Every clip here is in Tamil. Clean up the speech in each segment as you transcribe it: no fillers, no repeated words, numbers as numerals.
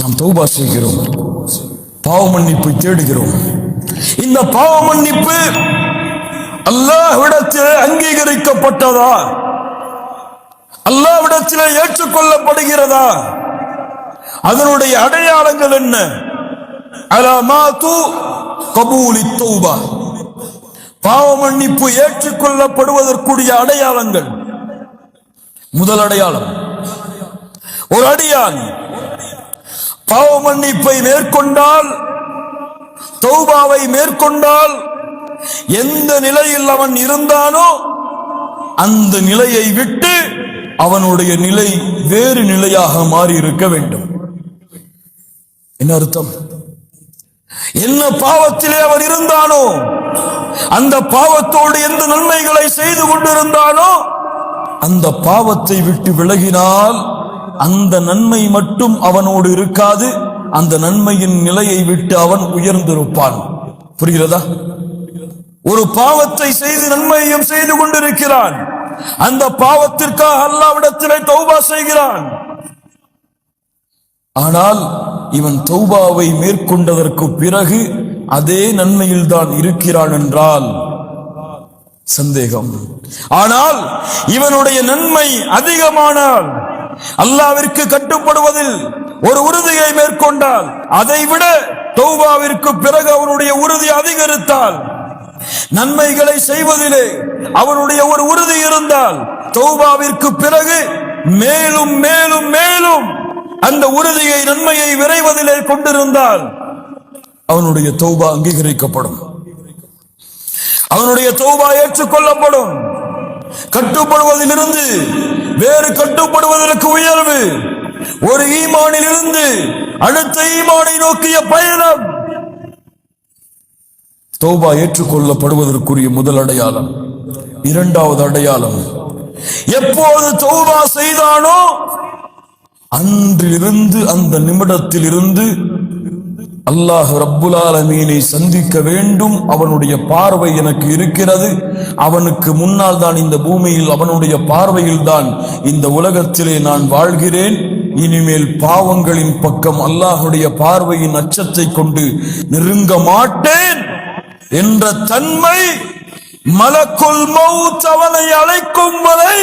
நாம் தௌபா செய்கிறோம், பாவ மன்னிப்பை தேடுகிறோம். இந்த பாவ மன்னிப்பு அல்லாஹ்விடத்தில் அங்கீகரிக்கப்பட்டதா, அல்லாஹ்விடத்தில் ஏற்றுக்கொள்ளப்படுகிறதா? அதனுடைய அடையாளங்கள் என்ன? அலமாத்து கபூலி தௌபா, பாவ மன்னிப்பு ஏற்றுக்கொள்ளப்படுவதற்குரிய அடையாளங்கள். முதல் அடையாளம், ஒரு அடியான் பாவ மன்னிப்பை மேற்கொண்டால், தௌபாவை மேற்கொண்டால், எந்த நிலையில் அவன் இருந்தானோ அந்த நிலையை விட்டு அவனுடைய நிலை வேறு நிலையாக மாறி இருக்க வேண்டும். என்ன அர்த்தம்? என்ன பாவத்திலே அவன் இருந்தானோ, அந்த பாவத்தோடு எந்த நன்மைகளை செய்து கொண்டிருந்தானோ அந்த பாவத்தை விட்டு விலகினால் அந்த நன்மை மட்டும் அவனோடு இருக்காது, அந்த நன்மையின் நிலையை விட்டு அவன் உயர்ந்திருப்பான். புரிகிறதா? ஒரு பாவத்தை செய்து நன்மையும் செய்து கொண்டிருக்கிறான், அந்த பாவத்திற்காக அல்லாஹ்விடத்திலே தௌபா செய்கிறான். ஆனால் இவன் தௌபாவை மேற்கொண்டதற்கு பிறகு அதே நன்மையில் தான் இருக்கிறான் என்றால் சந்தேகம். ஆனால் இவனுடைய நன்மை அதிகமானால், அல்லாஹ்விற்கு கட்டுப்படுவதில் ஒரு உறுதியை மேற்கொண்டால், அதைவிட தௌபாவிற்கு பிறகு அவனுடைய உறுதி அதிகரித்தால், நன்மைகளை செய்வதிலே அவனுடைய ஒரு உறுதி இருந்தால், தௌபாவிற்கு பிறகு மேலும் மேலும் மேலும் அந்த உறுதியை, நன்மையை விரைவதிலே கொண்டிருந்தால் அவனுடைய தௌபா அங்கீகரிக்கப்படும், அவனுடைய தௌபா ஏற்றுக்கொள்ளப்படும். கட்டுப்படுவதிலிருந்து வேறு கட்டுப்படுவதற்கு உயர்வு, ஒரு ஈமானில் இருந்து அடுத்த ஈமானை நோக்கிய பயணம். தௌபா ஏற்றுக்கொள்ளப்படுவதற்குரிய முதல் அடையாளம். இரண்டாவது அடையாளம், எப்போது தௌபா செய்தானோ அன்றிலிருந்து, அந்த நிமிடத்தில் இருந்து அல்லாஹ் ரப்புல் ஆலமீனை சந்திக்க வேண்டும், அவனுடைய பார்வை எனக்கு இருக்கிறது, அவனுக்கு முன்னால் தான் இந்த பூமியில், அவனுடைய பார்வையில் தான் இந்த உலகத்திலே நான் வாழ்கிறேன், இனிமேல் பாவங்களின் பக்கம் அல்லாஹுடைய பார்வையின் அச்சத்தை கொண்டு நெருங்க மாட்டேன் என்ற தன்மை மலக்குல் மௌத் அவனை அழைக்கும் வரை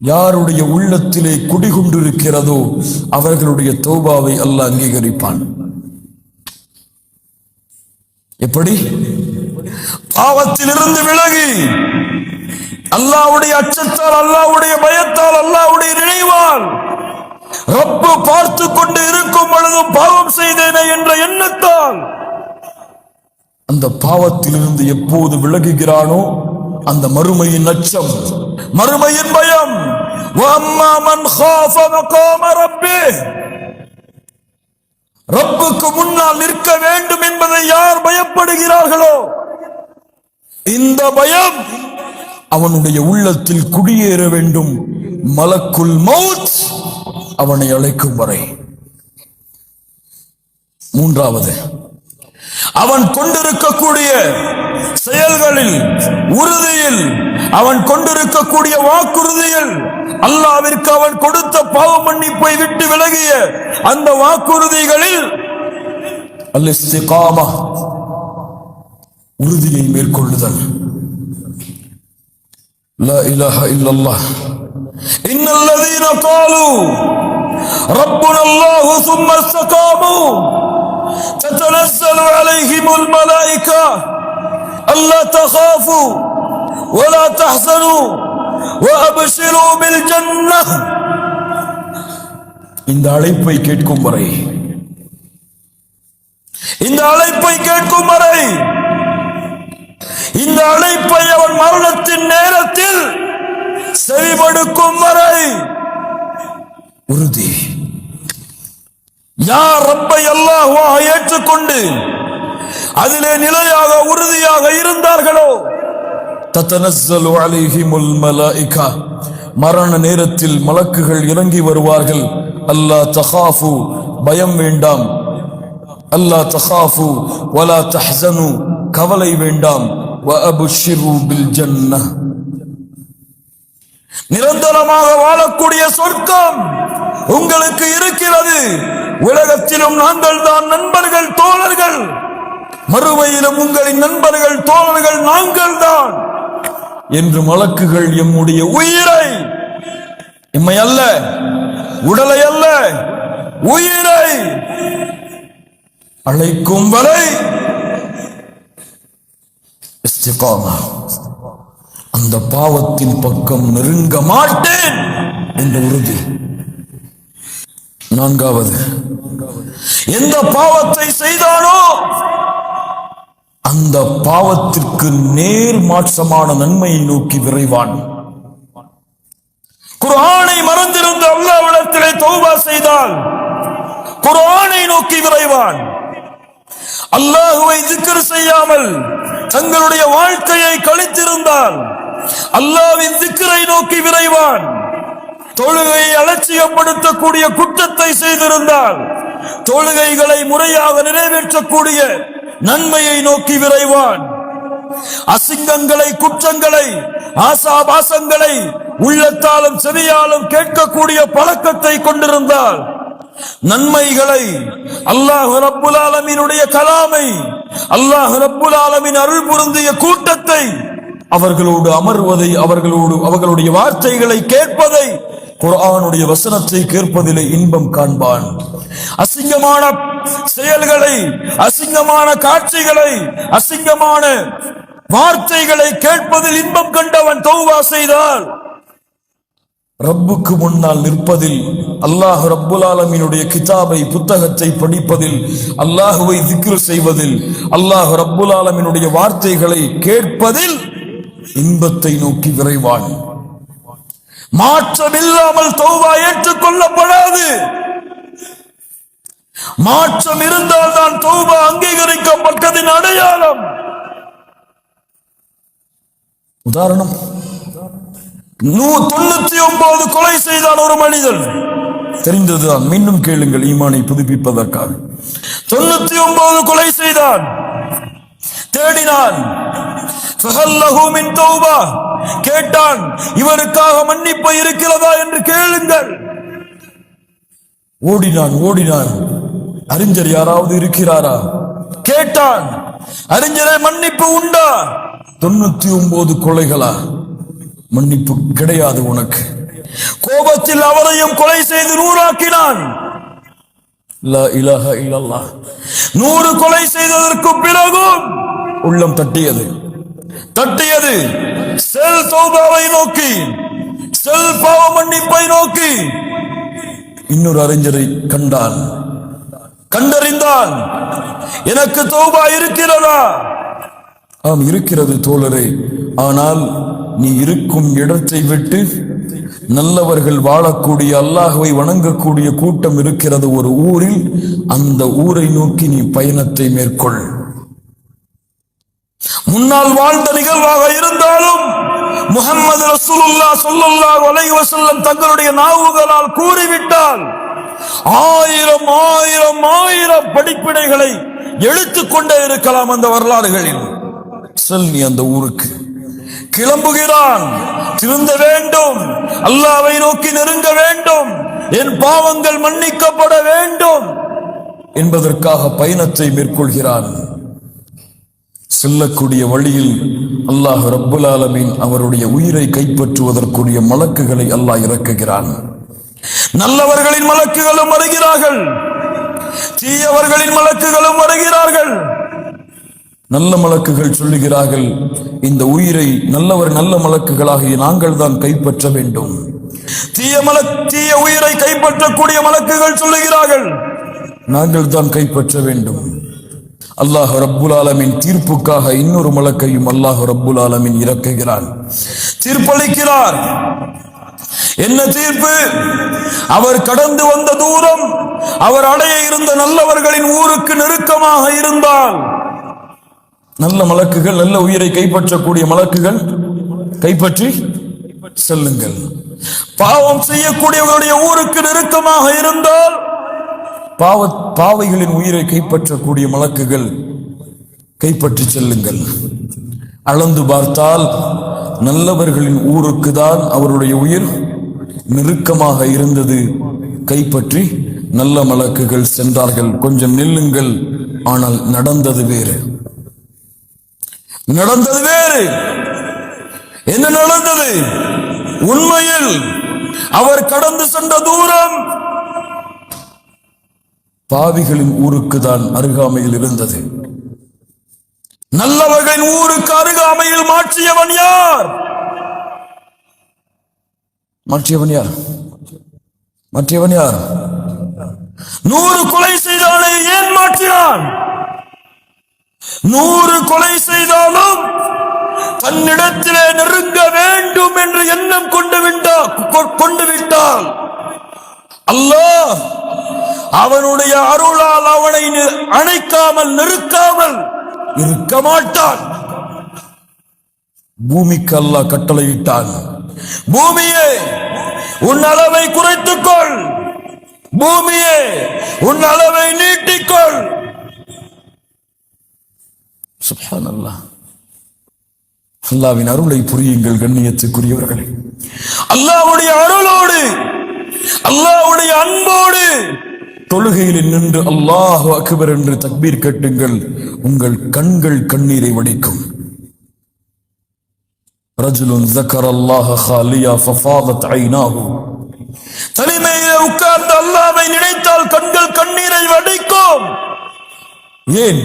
யாருடைய உள்ளத்திலே குடிகொண்டிருக்கிறதோ அவர்களுடைய தௌபாவை அல்லாஹ் அங்கீகரிப்பான். எப்படி? பாவத்திலிருந்து விலகி அல்லாஹ்வுடைய அச்சத்தால், அல்லாஹ்வுடைய பயத்தால், அல்லாஹ்வுடைய நினைவால், ரப்பு பார்த்து கொண்டு இருக்கும் பொழுதும் பாவம் செய்தேனே என்ற எண்ணத்தால் அந்த பாவத்திலிருந்து எப்போது விலகுகிறானோ அந்த மறுமையின் அச்சம், மறுமையின் பயம், வஅம்மா மன் காஃப மகாம ரப்பிஹ், ரப்புக்கு முன்னால் நிற்க வேண்டும் என்பதை யார் பயப்படுகிறார்களோ இந்த பயம் அவனுடைய உள்ளத்தில் குடியேற வேண்டும், மலக்குல் மௌத் அவனை அழைக்கும் வரை. மூன்றாவது, அவன் கொண்டிருக்கக்கூடிய செயல்களில், உறுதியில், அவன் கொண்டிருக்கக்கூடிய வாக்குறுதியில், அல்லாஹ்விற்கு அவன் கொடுத்த பாவ மன்னிப்பை விட்டு விலகிய அந்த வாக்குறுதிகளில் அல்-இஸ்திகாமா, உறுதியை மேற்கொள்ளுதல். லா இலாஹ இல்லல்லாஹ் இன்னல்லதீன காலு ரப்புனா அல்லாஹு சும்ம இஸ்தகாமு தத்தனஸ்ஸலு அலைஹிமுல் மலாயிகா அல்லா தகாஃபு வலா தஹ்ஸனு வஅப்ஷிரு பில் ஜன்னஹ். இந்த அழைப்பை கேட்கும் வரை, இந்த அழைப்பை கேட்கும் வரை, இந்த அழைப்பை அவன் மரணத்தின் நேரத்தில் செவிமடுக்கும் வரை உறுதி. யார் ரப்பை அல்லாஹ்வாக ஏற்றுக்கொண்டு அதிலே நிலையாக உறுதியாக இருந்தார்களோ தத்தனஸ்ஸலு அலைஹிமுல் மலாயிகா, மரண நேரத்தில் மலக்குகள் இறங்கி வருவார்கள். அல்லா தகாஃபு, பயம் வேண்டாம், அல்லா தகாஃபு வலா தஹ்ஸனு, கவலை வேண்டாம், வஅப்ஷிரு பில் ஜன்னஹ், நிரந்தரமாக வாழக்கூடிய சொர்க்கம், உங்களுக்கு இருக்கிறது. உலகத்திலும் நாங்கள் தான் நண்பர்கள், தோழர்கள். மறுமையிலும் உங்களின் நண்பர்கள், தோழர்கள் நாங்கள் தான் என்று மலக்குகள் எம்முடைய உயிரை, எம்மை அல்ல, உடலை அல்ல, உயிரை அழைக்கும் வரை இஸ்திகாமா, அந்த பாவத்தின் பக்கம் நெருங்க மாட்டேன் என்ற உறுதி. நான்காவது, எந்த பாவத்தை செய்தானோ அந்த பாவத்திற்கு நேர் மாற்றமான நன்மையை நோக்கி விரைவான். குர்ஆனை மறந்திருந்த அல்லாஹ்விடத்திலே தௌபா செய்தால் குர்ஆனை நோக்கி விரைவான். அல்லாஹ்வை zikr செய்யாமல் தங்களுடைய வாழ்க்கையை கழித்திருந்தால் அல்லாஹ்வின் zikரை நோக்கி விரைவான். தொழுகையை அலட்சியப்படுத்தக்கூடிய குற்றத்தை செய்திருந்தால் தொழுகைகளை முறையாக நிறைவேற்றக்கூடிய நன்மையை நோக்கி விரைவான். அசிங்கங்களை, குற்றங்களை, ஆசாபாசங்களை உள்ளத்தாலும் செவியாலும் கேட்கக்கூடிய பழக்கத்தை கொண்டிருந்தால் நன்மைகளை, அல்லாஹ் ரப்புல் ஆலமீனுடைய கலாமை, அல்லாஹ் ரப்புல் ஆலமீன் அருள் புரிந்திய கூட்டத்தை, அவர்களோடு அமர்வதை, அவர்களுடைய வார்த்தைகளை கேட்பதை, குர்ஆனுடைய வசனத்தை கேட்பதிலே இன்பம் காண்பான். அசிங்கமான செயல்களை, அசிங்கமான காட்சிகளை, அசிங்கமான வார்த்தைகளை கேட்பதில் இன்பம் கண்டவன் தௌபா செய்தால் ரப்புக்கு முன்னால் நிற்பதில், அல்லாஹ் ரப்புல் ஆலமீனுடைய கிதாபை, புத்தகத்தை படிப்பதில், அல்லாஹுவை zikr செய்வதில், அல்லாஹ் ரப்புல் ஆலமீனுடைய வார்த்தைகளை கேட்பதில் இன்பத்தை நோக்கி விரைவான். மாற்றம் இல்லாமல் தௌபா ஏற்றுக்கொள்ளப்படாது. மாற்றம் இருந்தால் தான் தௌபா அங்கீகரிக்கப்பட்டதின் அடையாளம். உதாரணம், 99 கொலை செய்தான் ஒரு மனிதன். தெரிந்ததுதான், மீண்டும் கேளுங்கள் ஈமானை புதுப்பிப்பதற்காக. 99 கொலை செய்தான். தேடினான், கேட்டான், இவருக்காக மன்னிப்பு இருக்கிறதா என்று கேளுங்கள். ஓடினான். அறிஞர் யாராவது இருக்கிறாரா கேட்டான். அறிஞரே, மன்னிப்பு உண்டா? 99 கொலைகளா? மன்னிப்பு கிடையாது உனக்கு. கோபத்தில் அவரையும் கொலை செய்து 100 ஆக்கினான். லா இலாஹ இல்லல்லாஹ். 100 கொலை செய்ததற்கு பிறகும் உள்ளம் தட்டியது. செல் தௌபாவை நோக்கி, செல் பாவ மன்னிப்பை நோக்கி. இன்னொரு அறிஞரை கண்டறிந்தான். எனக்கு தௌபா இருக்கிறதா? ஆம், இருக்கிறது தோழரே. ஆனால் நீ இருக்கும் இடத்தை விட்டு நல்லவர்கள் வாழக்கூடிய, அல்லாஹ்வை வணங்கக்கூடிய கூட்டம் இருக்கிறது ஒரு ஊரில். அந்த ஊரை நோக்கி நீ பயணத்தை மேற்கொள். முன்னால் வாழ்ந்த நிகழ்வாக இருந்தாலும் முஹம்மது ரசூலுல்லாஹ் ஸல்லல்லாஹு அலைஹி வஸல்லம் தங்களுடைய நாவுகளால் கூறிவிட்டால் 1000 படிப்பினைகளை எடுத்துக்கொண்டே இருக்கலாம் அந்த வரலாறுகளில். செல், நீ அந்த ஊருக்கு. கிளம்புகிறான். திருந்த வேண்டும், அல்லாஹ்வை நோக்கி நெருங்க வேண்டும், என் பாவங்கள் மன்னிக்கப்பட வேண்டும் என்பதற்காக பயணத்தை மேற்கொள்கிறான். செல்லக்கூடிய வழியில் அல்லாஹ் ரப்புல் ஆலமீன் அவருடைய உயிரை கைப்பற்றுவதற்குரிய மலக்குகளை அல்லாஹ் இறக்குகிறான். நல்லவர்களின் மலக்குகளும் வருகிறார்கள், தீயவர்களின் மலக்குகளும் வருகிறார்கள். நல்ல மலக்குகள் சொல்லுகிறார்கள், இந்த உயிரை நல்ல மலக்குகளாகிய நாங்கள் தான் கைப்பற்ற வேண்டும். தீய உயிரை கைப்பற்றக்கூடிய மலக்குகள் சொல்லுகிறார்கள், நாங்கள் தான் கைப்பற்ற வேண்டும். அல்லாஹ் ரப்புல் ஆலமீன் தீர்ப்புக்காக இன்னொரு மலக்கையும் அல்லாஹ் ரப்புல் ஆலமீன் இறக்குகிறான். தீர்ப்பளிக்கிறார். என்ன தீர்ப்பு? அவர் கடந்து வந்த தூரம் அவர் அடைய இருந்த நல்லவர்களின் ஊருக்கு நெருக்கமாக இருந்தால், நல்ல மலக்குகள், நல்ல உயிரை கைப்பற்றக்கூடிய மலக்குகள் கைப்பற்றி செல்லுங்கள். பாவம் செய்யக்கூடியவர்களுடைய ஊருக்கு நெருக்கமாக இருந்தால் பாவைகளின் உயிரை கைப்பற்றக்கூடிய மலக்குகள் கைப்பற்றி செல்லுங்கள். அளந்து பார்த்தால் நல்லவர்களின் ஊருக்கு தான் அவருடைய உயிர் நெருக்கமாக இருந்தது. கைப்பற்றி நல்ல மலக்குகள் சென்றார்கள். கொஞ்சம் நில்லுங்கள், ஆனால் நடந்தது வேறு. நடந்தது வேறு. என்ன நடந்தது? உண்மையில் அவர் கடந்து சென்ற தூரம் பாவிகளின் ஊருக்கு தான் அருகாமையில் இருந்தது. நல்லவர்களின் ஊருக்கு அருகாமையில் மாற்றியவன் யார்? மாற்றியவன் யார்? மாற்றியவன் யார்? 100 கொலை செய்தாலே ஏன் மாற்றினான்? 100 கொலை செய்தாலும் தன்னிடத்திலே நெருங்க வேண்டும் என்று எண்ணம் கொண்டு விட்டால் அல்லாஹ் அவனுடைய அருளால் அவனை அணைக்காமல் நெருக்காமல் இருக்க மாட்டான். பூமிக்கு அல்லாஹ் கட்டளையிட்டான், பூமியே உன் அளவை குறைத்துக்கொள், பூமியே உன் அளவை நீட்டிக்கொள். சுப்ஹானல்லாஹ். அல்லாஹ்வின் அருளை புரியுங்கள் கண்ணியத்துக்குரியவர்களே. அல்லாஹ்வுடைய அருளோடு அல்லாஹ்வுடைய அன்போடு தொழுகையில் நின்று அல்லாஹு அக்பர் என்று தக்பீர் கட்டுங்கள். உங்கள் கண்கள் கண்ணீரை வடிக்கும். ரஜுலுன் ஸக்கரல்லாஹ ஹாலியா ஃபஃபாதத் ஐனாஹு. தனிமையிலே உட்கார்ந்து அல்லாஹ்வை நினைத்தால் கண்கள் கண்ணீரை வடிக்கும். ஏன்?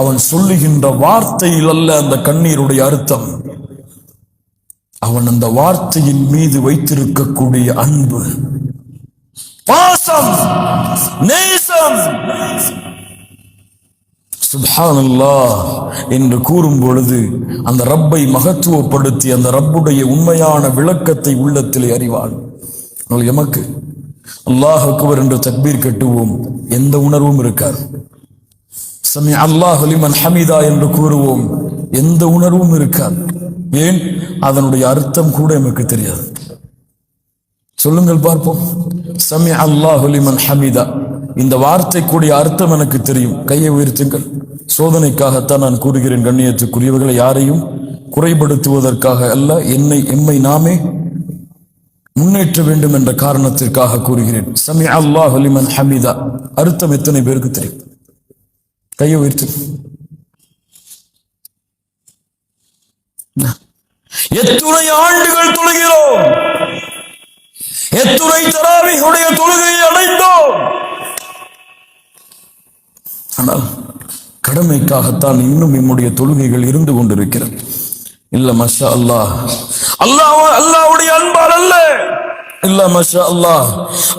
அவன் சொல்லுகின்ற வார்த்தையில் அல்ல அந்த கண்ணீருடைய அர்த்தம், அவன் அந்த வார்த்தையின் மீது வைத்திருக்கக்கூடிய அன்பு, பாசம், நேசம். சுப்ஹானல்லாஹ் என்று கூறும் பொழுது அந்த ரப்பை மகத்துவப்படுத்தி அந்த ரப்புடைய உண்மையான விளக்கத்தை உள்ளத்திலே அறிவான். எமக்கு அல்லாஹ் அக்பர் என்று தக்பீர் கட்டுவோம், எந்த உணர்வும் இருக்காது. சமி அல்லாஹு லிமன் ஹமீதா என்று கூறுவோம், எந்த உணர்வும் இருக்காது. ஏன்? அதனுடைய அர்த்தம் கூட நமக்கு தெரியாது. சொல்லுங்கள் பார்ப்போம். சமி அல்லாஹு லிமன் ஹமீதா, இந்த வார்த்தை கூடிய அர்த்தம் எனக்கு தெரியும். கையை உயர்த்துங்கள். சோதனைக்காகத்தான் நான் கூறுகிறேன் கண்ணியத்துக்குரியவர்களை, யாரையும் குறைபடுத்துவதற்காக அல்ல, எம்மை நாமே முன்னேற்ற வேண்டும் என்ற காரணத்திற்காக கூறுகிறேன். சமி அல்லாஹு லிமன் ஹமீதா அர்த்தம் எத்தனை பேருக்கு தெரியும்? கையை உயர்த்து. எத்துணை ஆண்டுகள் தொழுகிறோம், எத்துணை தராவீஹுடைய தொழுகையை அடைந்தோம். ஆனால் கடமைக்காகத்தான் இன்னும் நம்முடைய தொழுகைகள் இருந்து கொண்டிருக்கிறது. இல்ல மஷா அல்லாஹ், அல்லாஹ்வுடைய அன்பால் அல்ல, இல்ல மஷா அல்லாஹ்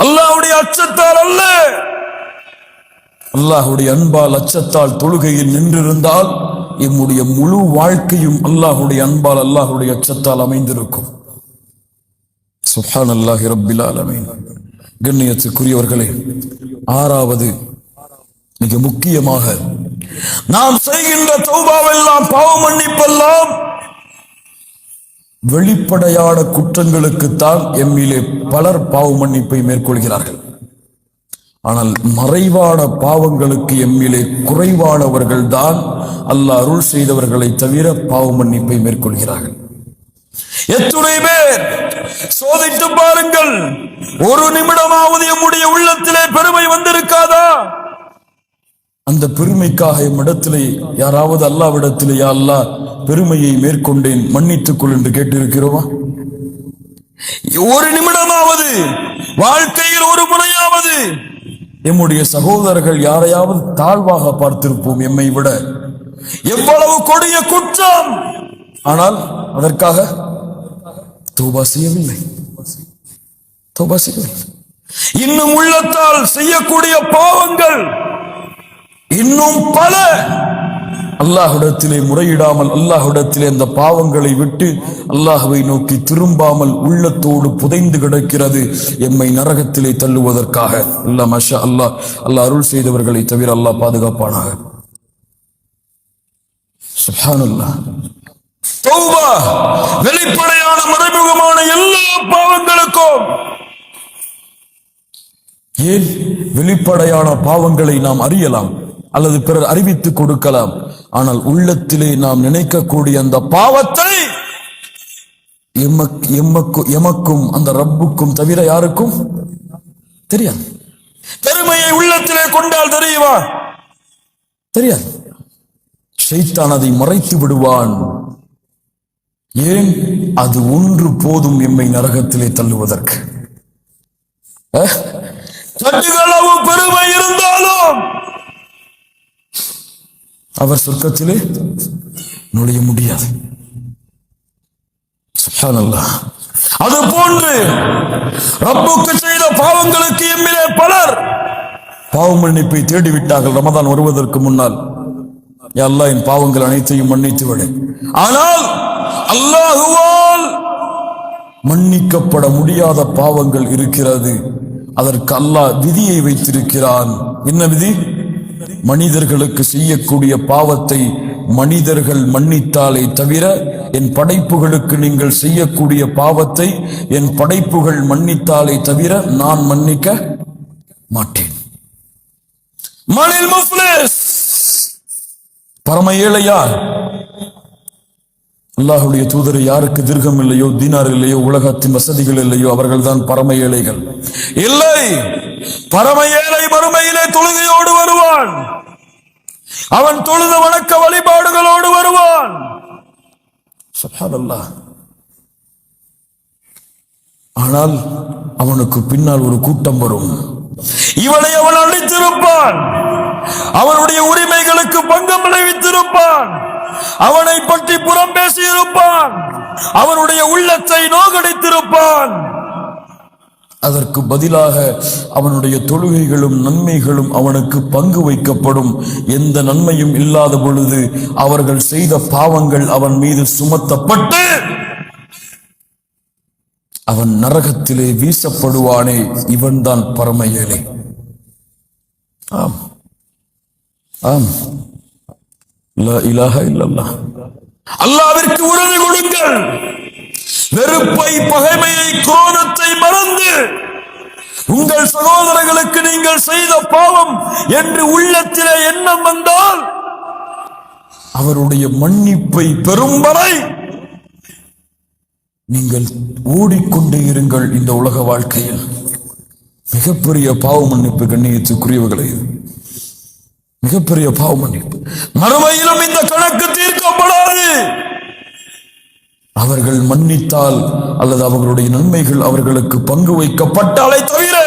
அல்லாஹ்வுடைய அச்சத்தால் அல்ல. அல்லாஹ்வுடைய அன்பால் அச்சத்தால் தொழுகையில் நின்றிருந்தால் நம்முடைய முழு வாழ்க்கையும் அல்லாஹ்வுடைய அன்பால் அல்லாஹ்வுடைய அச்சத்தால் அமைந்திருக்கும். சுப்ஹானல்லாஹி ரப்பில் ஆலமீன். கண்ணியத்துக்குரியவர்களே, 6வது மிக முக்கியமாக நாம் செய்கின்ற தௌபாவெல்லாம், பாவ மன்னிப்பெல்லாம் வெளிப்படையான குற்றங்களுக்குத்தான் எம்மிலே பலர் பாவ மன்னிப்பை மேற்கொள்கிறார்கள். ஆனால் மறைவான பாவங்களுக்கு எம்மிலே குறைவானவர்கள் தான் அல்லாஹ் அருள் செய்தவர்களை தவிர பாவ மன்னிப்பை மேற்கொள்கிறார்கள். எத்துணை பேர் சோதித்து பாருங்கள், ஒரு நிமிடமாவது நம்முடைய உள்ளத்திலே பெருமை வந்திருக்காதா? அந்த பெருமைக்காக எம்மிடத்திலே யாராவது அல்லாஹ்விடத்திலே, யா அல்லாஹ் பெருமையை மேற்கொண்டேன் மன்னித்துக் கொள் என்று கேட்டிருக்கிறோமா? ஒரு நிமிடமாவது, வாழ்க்கையில் ஒரு முறையாவது எம்முடைய சகோதரர்கள் யாரையாவது தாழ்வாக பார்த்திருப்போம் எம்மை விட. எவ்வளவு கொடிய குற்றம், ஆனால் அதற்காக தௌபா செய்யவில்லை. இன்னும் உள்ளத்தால் செய்யக்கூடிய பாவங்கள் இன்னும் பல. அல்லாஹ்விடத்திலே முறையிடாமல், அல்லாஹ்விடத்திலே அந்த பாவங்களை விட்டு அல்லாஹ்வை நோக்கி திரும்பாமல் உள்ளத்தோடு புதைந்து கிடக்கிறது, எம்மை நரகத்திலே தள்ளுவதற்காக. அல்லா மஷா அல்லாஹ், அல்லாஹ் அருள் செய்தவர்களை தவிர அல்லாஹ் பாதுகாப்பானாக. சுப்ஹானல்லாஹ். தௌபா வெளிப்படையான மறைமுகமான எல்லா பாவங்களுக்கும். ஏன்? வெளிப்படையான பாவங்களை நாம் அறியலாம் அல்லது பிறர் அறிவித்துக் கொடுக்கலாம், ஆனால் உள்ளத்திலே நாம் நினைக்கக்கூடிய அந்த பாவத்தை எமக்கும் அந்த ரப்புக்கும் தவிர யாருக்கும் தெரியாது. பெருமையை உள்ளத்திலே கொண்டால் தெரியுமா? தெரியாது. ஷைத்தான் அதை மறைத்து விடுவான். ஏன்? அது ஒன்று போதும் எம்மை நரகத்திலே தள்ளுவதற்கு. கடுகளவு பெருமை இருந்தாலும் அவர் சொர்க்கத்திலே நுழைய முடியாது. சுப்ஹானல்லாஹ். அது போன்று ரப்புக்கு செய்த பாவங்களுக்கு எம்மிலே பலர் பாவ மன்னிப்பை தேடிவிட்டார்கள் ரமதான் வருவதற்கு முன்னால். யா அல்லாஹ், என் பாவங்கள் அனைத்தையும் மன்னித்து விடு. ஆனால் அல்லாஹுவால் மன்னிக்கப்பட முடியாத பாவங்கள் இருக்கிறது. அதற்கு அல்லாஹ் விதியை வைத்திருக்கிறான். என்ன விதி? மனிதர்களுக்கு செய்யக்கூடிய பாவத்தை மனிதர்கள் மன்னித்தாலே தவிர என் படைப்புகளுக்கு நீங்கள் செய்யக்கூடிய பாவத்தை என் படைப்புகள் மன்னித்தாலே தவிர நான் மன்னிக்க மாட்டேன். மனில் முஃப்லிஸ், பரம ஏழை யார்? அல்லாஹ்வுடைய தூதர் யாருக்கு திர்கம் இல்லையோ, தீனார் இல்லையோ, உலகத்தின் வசதிகள் இல்லையோ, அவர்கள் தான் பரம ஏழைகள். இல்லை, பரம ஏழை மறுமையிலே தொழுகையோடு வருவான். அவன் தொழுத வணக்க வழிபாடுகளோடு வருவான். சுப்ஹானல்லாஹ். ஆனால் அவனுக்கு பின்னால் ஒரு கூட்டம் வரும். இவனை அவன் அழித்திருப்பான். அவனுடைய உரிமைகளுக்கு பங்கம் விளைவித்திருப்பான். அவனை பற்றி புறம் பேசியிருப்பான். அவனுடைய உள்ளத்தை நோகடித்திருப்பான். அதற்கு பதிலாக அவனுடைய தொழுகைகளும் நன்மைகளும் அவனுக்கு பங்கு வைக்கப்படும். எந்த நன்மையும் இல்லாத பொழுது அவர்கள் செய்த பாவங்கள் அவன் மீது சுமத்தப்பட்டு அவன் நரகத்திலே வீசப்படுவானே, இவன் தான் பரம ஏழை. ஆம், ஆம். லா இலாஹ இல்லல்லாஹ். அல்லாஹ்விற்கு உறுதி கொடுங்கள். வெறுப்பை, பகைமையை, குரோதத்தை மறந்து உங்கள் சகோதரர்களுக்கு நீங்கள் செய்த பாவம் என்று உள்ளத்திலே எண்ணம் வந்தால் அவருடைய மன்னிப்பை பெறும் வரை நீங்கள் ஓடிக்கொண்டே இருங்கள். இந்த உலக வாழ்க்கையில் மிகப்பெரிய பாவ மன்னிப்பு கண்ணியத்துக்குரியவர்களே, மிகப்பெரிய பாவ மன்னிப்பு. மறுமையிலும் இந்த கணக்கு தீர்க்கப்படாது. அவர்கள் மன்னித்தால் அல்லது அவர்களுடைய நன்மைகள் அவர்களுக்கு பங்கு வைக்கப்பட்டாலே தவிர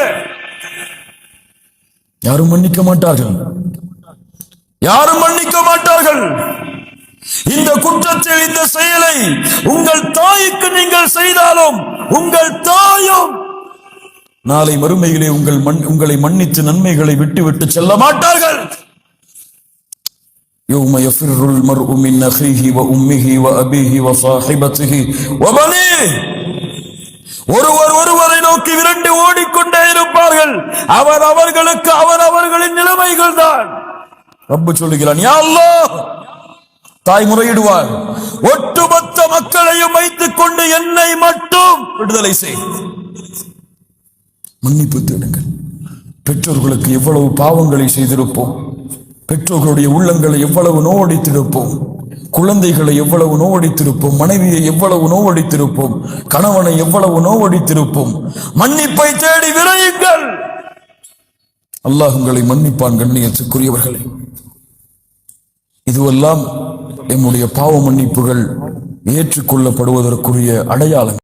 யாரும் மன்னிக்க மாட்டார்கள். யாரும் மன்னிக்க மாட்டார்கள். இந்த குற்றத்தில், இந்த செயலை உங்கள் தாய்க்கு நீங்கள் செய்தாலும் உங்கள் தாயும் நாளை மறுமையிலே உங்களை மன்னித்து நன்மைகளை விட்டுவிட்டு செல்ல மாட்டார்கள். يوم يفر المرء من أخيه وأمه وأبيه وصاحبته وبنيه. ஒருவரை நோக்கி விரண்டு ஓடிக்கொண்டே இருப்பார்கள். அவர்களுக்கு அவர்களின் நிலைமைகள் தான். ரப்பு சொல்லுகிறான், யா அல்லாஹ், தாய் முறையிடுவார், ஒட்டுமொத்த மக்களையும் வைத்துக் கொண்டு என்னை மட்டும் விடுதலை செய். மன்னிப்பு தேடுங்கள். பெற்றோர்களுக்கு எவ்வளவு பாவங்களை செய்திருப்போம். பெற்றோர்களுடைய உள்ளங்களை எவ்வளவு நோவடித்திருப்போம். குழந்தைகளை எவ்வளவு நோவடித்திருப்போம். மனைவியை எவ்வளவு நோவடித்திருப்போம். கணவனை எவ்வளவு நோவடித்திருப்போம். மன்னிப்பை தேடி விரையுங்கள். அல்லாஹ் உங்களை மன்னிப்பான். கண்ணியத்துக்குரியவர்களே, இதுவெல்லாம் நம்முடைய பாவ மன்னிப்புகள் ஏற்றுக்கொள்ளப்படுவதற்குரிய அடையாளம்.